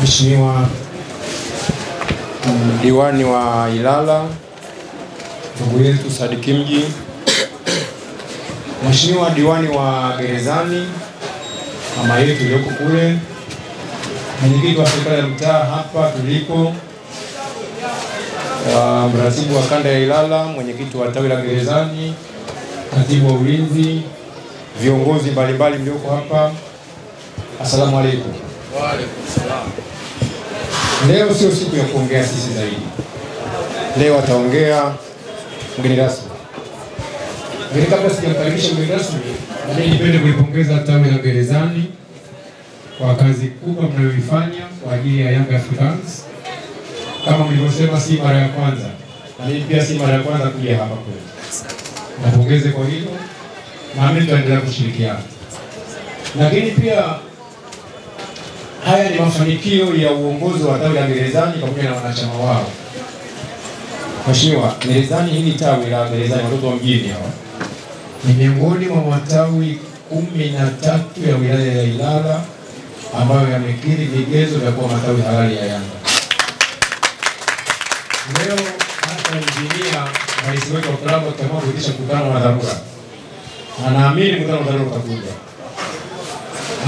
Mheshimiwa diwani wa Ilala, ndugu yetu Sadiki Mji, Mheshimiwa diwani wa Gerezani, mama yetu yuko kule, mwenyekiti wa serikali ya mtaa hapa tulipo, mratibu wa kanda ya Ilala, mwenyekiti wa tawi la Gerezani, katibu wa ulinzi, viongozi mbalimbali mlioko hapa, asalamu alaykum. Wa alaykum salaam. Leo sio siku ya kuongea sisi zaidi. Leo ataongea mgeni rasmi. Lakini kabla sijamkaribisha mgeni rasmi, nipende kuipongeza tawi la Gerezani kwa kazi kubwa mnayoifanya kwa ajili ya Young Africans. Kama mlivyosema, si mara ya kwanza, na mimi pia si mara ya kwanza kuja hapa kwetu. Napongeze kwa hilo, na mimi tutaendelea kushirikiana. Lakini pia haya ni mafanikio ya uongozi wa tawi la Gerezani pamoja na wanachama wao. Mheshimiwa, Gerezani, hili tawi la Gerezani, watoto wa mjini hawa, ni miongoni mwa matawi 13 ya wilaya ya Ilala ambayo yamekidhi vigezo vya kuwa matawi halali ya Yanga. Leo hata injinia rais wetu wa klabu ataamua kuitisha mkutano wa dharura. Anaamini mkutano wa dharura utakuja.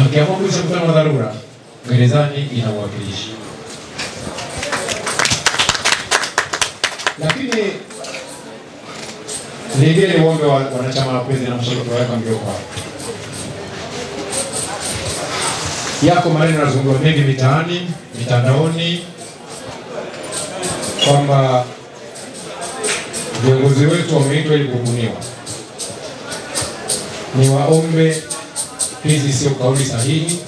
Akiamua kuitisha mkutano wa dharura, Gerezani ina uwakilishi. Lakini lingine uombe wa wanachama wa wapenzi na mashabiki wa Yanga mlioko hapa. Yako maneno yanazungumzwa mengi mitaani, mitandaoni kwamba viongozi wetu wameitwa ili kubuniwa. Ni waombe, hizi sio kauli sahihi.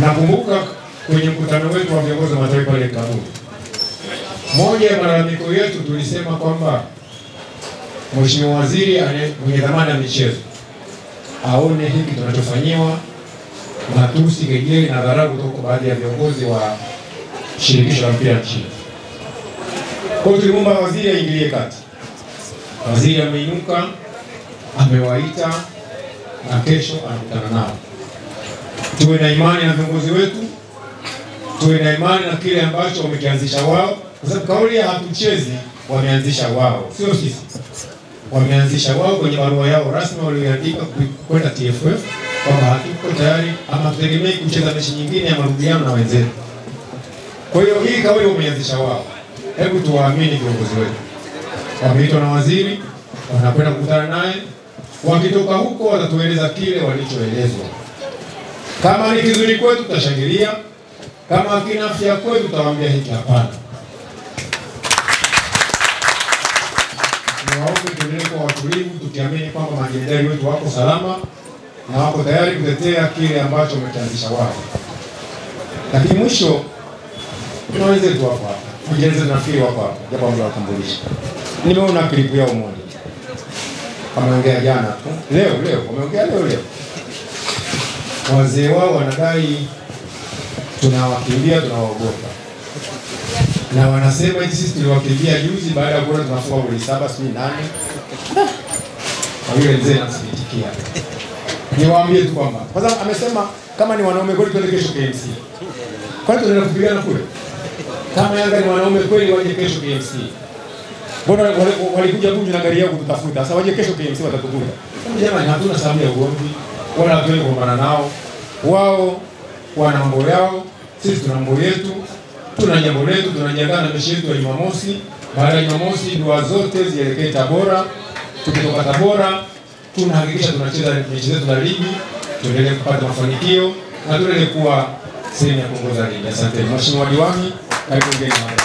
Nakumbuka kwenye mkutano wetu wa viongozi wa matawi pale Kabuli, moja ya malalamiko yetu tulisema kwamba Mheshimiwa Waziri mwenye dhamana ya michezo aone hiki tunachofanyiwa, matusi, kejeli na dharau kutoka baadhi ya viongozi wa shirikisho la mpira nchini. Kwa hiyo tulimwomba waziri aingilie kati. Waziri ameinuka, amewaita na kesho anakutana nao. Tuwe na imani na viongozi wetu, tuwe na imani na kile ambacho wamekianzisha wao, kwa sababu kauli ya hatuchezi wameanzisha wao, sio sisi. Wameanzisha wao kwenye barua yao rasmi walioandika kwenda TFF kwamba hatuko tayari ama tutegemei kucheza mechi nyingine ya marudiano na wenzetu. Kwa hiyo hii kauli wameanzisha wao. Hebu tuwaamini viongozi wetu. Wameitwa na waziri, wanakwenda kukutana naye, wakitoka huko watatueleza kile walichoelezwa. Kama ni kizuri kwetu tutashangilia, kama kina afya kwetu tutawaambia hiki hapana. Niwaombe tuendelee kwa watulivu, tukiamini kwamba majemadari wetu wako salama na wako tayari kutetea kile ambacho wamekianzisha wao. Lakini mwisho, kuna wenzetu wako hapa, vijana nafikiri wako hapa, japo ambao watambulisha. Nimeona clip yao moja. Wameongea jana tu. Leo wameongea leo. Wazee wao wanadai tunawakimbia, tunawaogopa. Na wanasema hizi sisi tuliwakimbia juzi baada ya kuona tunafunga goli 7 sijui 8. Kwa hiyo mzee anasikitikia. Niwaambie tu kwamba kwanza amesema kama ni wanaume kweli twende kesho KMC. Kwani tunaenda kupigana kule? Kama Yanga ni wanaume kweli waje kesho KMC. Mbona walikuja Bunju na gari yao kututafuta? Sasa waje kesho KMC watatukuta. Jamani, hatuna sababu ya ugomvi wala hatuwezi kugombana nao. Wao wana mambo yao, sisi tuna mambo yetu, tuna jambo letu, tunajiandaa na mechi yetu ya Jumamosi. Baada ya Jumamosi dua zote zielekee Tabora. Tukitoka Tabora tunahakikisha tunacheza mechi zetu za ligi, tuendelee kupata mafanikio na tuendelee kuwa sehemu ya kuongoza ligi. Asante Mheshimiwa Diwani, karibu ngeni hapa.